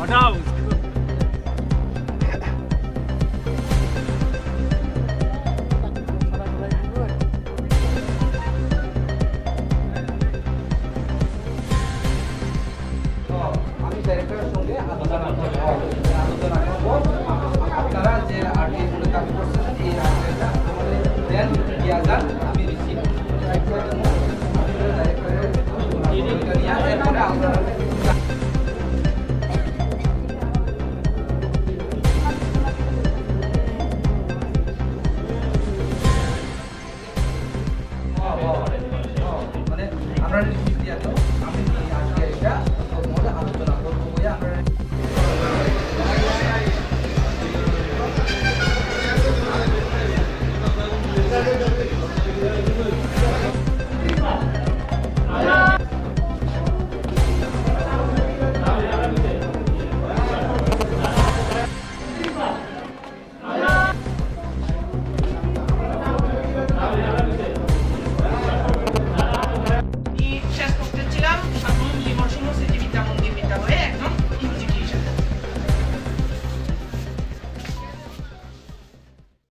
हटाओ আমি ডাইরেক্টরের সঙ্গে আলোচনা করব আপনারা যে আর্টিগুলো দাবি করছেন এই আর্টিটা আমাদের দেন দিয়া যান আমি রিসিভ ডাইরেক্টরের এরপরে আমরা